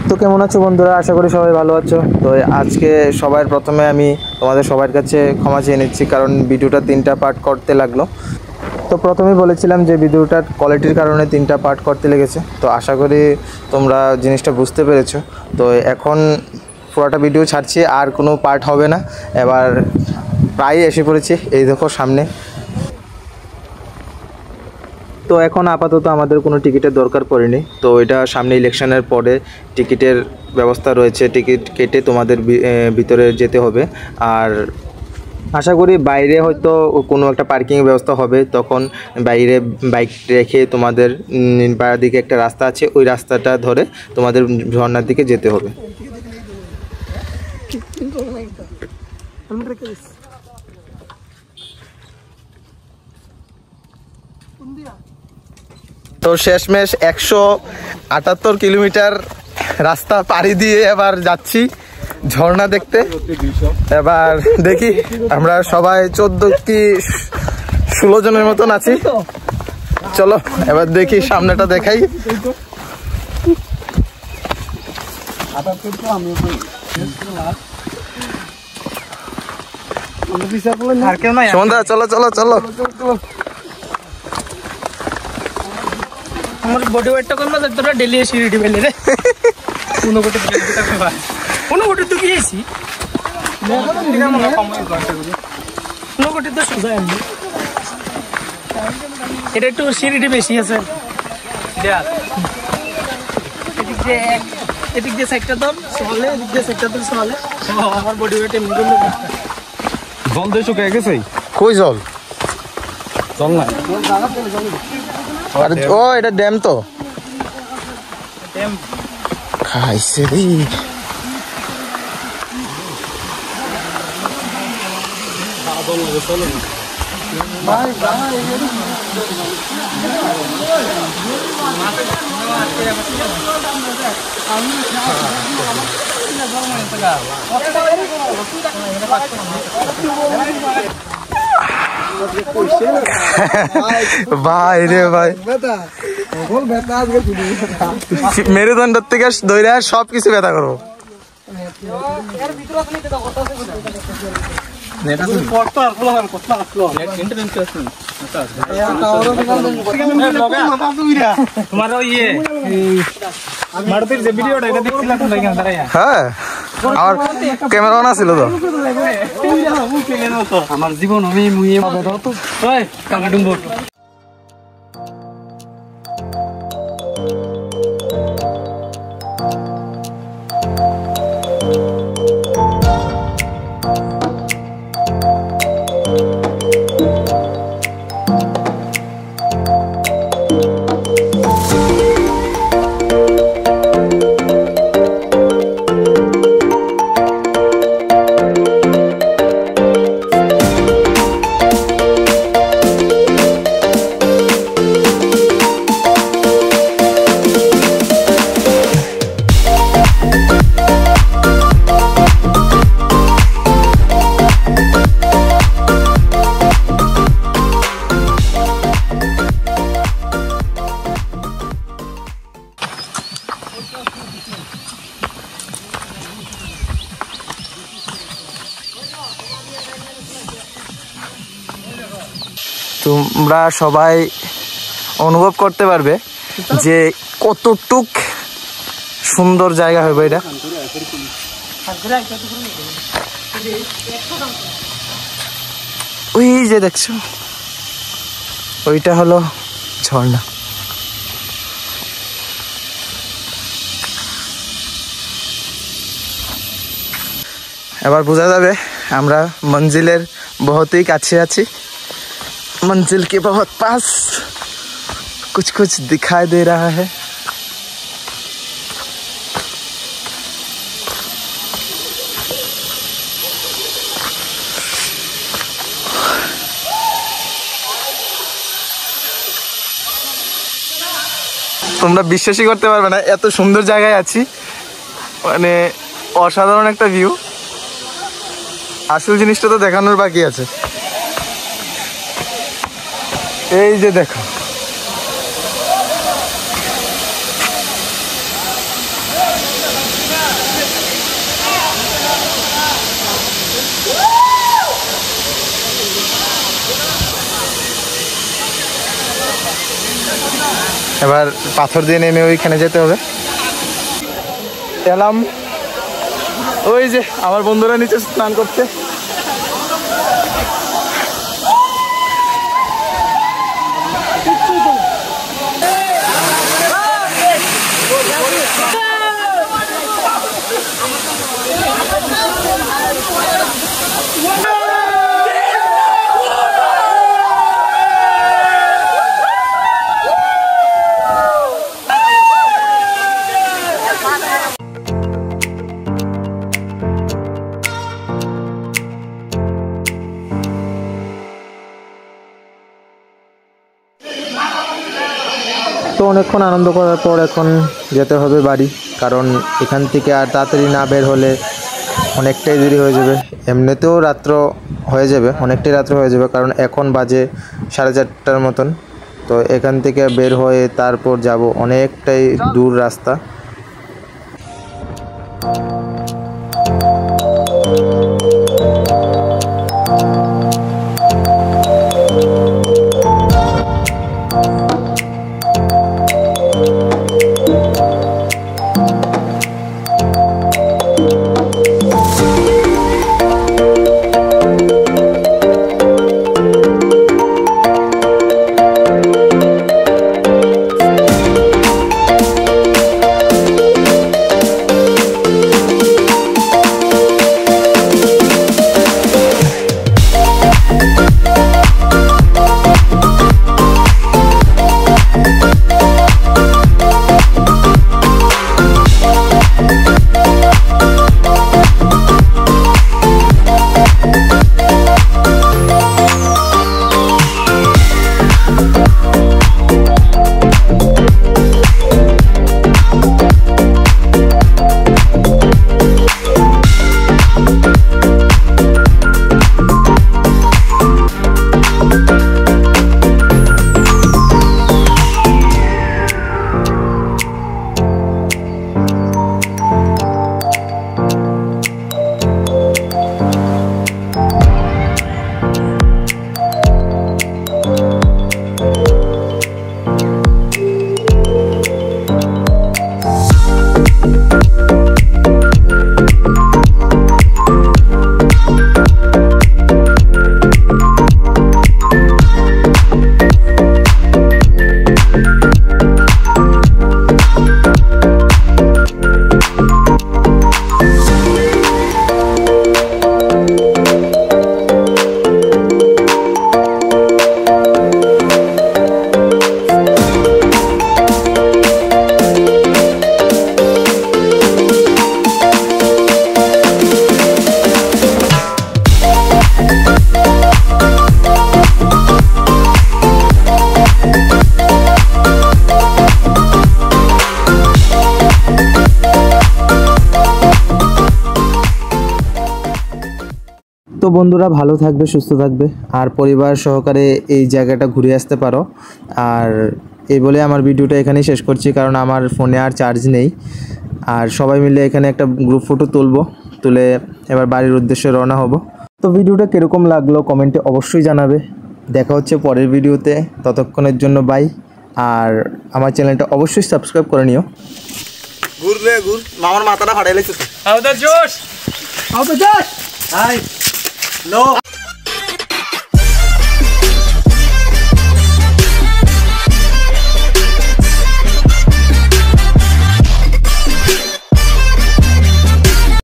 তো কেমন আছো বন্ধুরা, আশা করি সবাই ভালো আছো। তো আজকে সবার প্রথমে আমি তোমাদের সবার কাছে ক্ষমা চেয়ে নিচ্ছি, কারণ ভিডিওটা 3টা পার্ট করতে লাগলো। তো প্রথমেই বলেছিলাম যে ভিডিওটার কোয়ালিটির কারণে 3টা পার্ট করতে লেগেছে। তো আশা করি তোমরা জিনিসটা বুঝতে পেরেছো। তো এখন পুরোটা ভিডিও ছাড়ছি, আর কোনো পার্ট হবে না। এবার প্রায় এসে পড়েছি, এই দেখো সামনে। তো এখন আপাতত আমাদের কোনো টিকিটের দরকার পড়েনি। তো এটা সামনে ইলেকশনের পরে টিকিটের ব্যবস্থা রয়েছে, টিকিট কেটে তোমাদের ভিতরে যেতে হবে। আর আশা করি বাইরে হয়তো কোনো একটা পার্কিং ব্যবস্থা হবে, তখন বাইরে বাইক রেখে তোমাদের পাড়ার দিকে একটা রাস্তা আছে, ওই রাস্তাটা ধরে তোমাদের ঝর্ণার দিকে যেতে হবে। তো শেষমেশ 178 কিলোমিটার রাস্তা পাড়ি দিয়ে এবার যাচ্ছি ঝর্ণা দেখতে। এবার দেখি আমরা সবাই 14 কি 16 জনের মতন আছি। চলো এবার দেখি, সামনেটা দেখাই। সন্ধ্যা চলো চলো চলো। আমার বডি ওয়েটটা কম না, তোরা ডেলি এসে রেডি পেলে রে। কোনো কোটি তো গিয়েছি, কোনো কোটি তো সোজা এমনি। এটা একটু সিঁড়িটি বেশি আছে। এদিক দিয়ে সাইডটা ধর সহলে, এদিক দিয়ে সাইডটা ধর সহলে। আমার বডি ওয়েট এমনি করলে জল দিয়ে শুকিয়ে গেছে। কই জল? জল নাই। ও এটা ড্যাম তো খাইছে রে। ভাই রে ভাই, মেরুদণ্ড থেকে ধরে সব কিছু ব্যথা করবো। হ্যাঁ আমার ক্যামেরা অন ছিল তো। আমার জীবন আমি মুয়ে তো তোমরা সবাই অনুভব করতে পারবে যে কতটুক সুন্দর জায়গা হবে এটা। ওই যে দেখছো, ওইটা হলো ঝর্ণা। এবার বোঝা যাবে আমরা মঞ্জিলের বহুতই কাছে আছি। मंजिल के बहुत पास कुछ कुछ दिखाई दे रहा है। তোমরা বিশ্বাসই করতে পারবে না, এত সুন্দর জায়গায় আছি, মানে অসাধারণ একটা ভিউ। আসল জিনিসটা তো দেখানোর বাকি আছে। এই যে দেখো, এবার পাথর দিয়ে নেমে ওইখানে যেতে হবে। এলাম, ওই যে আমার বন্ধুরা নিচে স্নান করছে। তো অনেকক্ষণ আনন্দ করার পর এখন যেতে হবে বাড়ি, কারণ এখান থেকে আর তাড়াতাড়ি না বের হলে অনেকটাই দেরি হয়ে যাবে। এমনিতেও রাত্র হয়ে যাবে, অনেকটাই রাত্র হয়ে যাবে, কারণ এখন বাজে 4:30 মতন। তো এখান থেকে বের হয়ে তারপর যাব, অনেকটাই দূর রাস্তা। তো বন্ধুরা ভালো থাকবে, সুস্থ থাকবে, আর পরিবার সহকারে এই জায়গাটা ঘুরে আসতে পারো। আর এই বলে আমার ভিডিওটা এখানেই শেষ করছি, কারণ আমার ফোনে আর চার্জ নেই। আর সবাই মিলে এখানে একটা গ্রুপ ফটো তুলে এবার বাড়ির উদ্দেশ্যে রওনা হব। তো ভিডিওটা কীরকম লাগলো কমেন্টে অবশ্যই জানাবে। দেখা হচ্ছে পরের ভিডিওতে, ততক্ষণের জন্য বাই। আর আমার চ্যানেলটা অবশ্যই সাবস্ক্রাইব করে নিও। ঘুর মামার মাথাটা ফাটাই লাগছে। আও দা জোশ হাই নো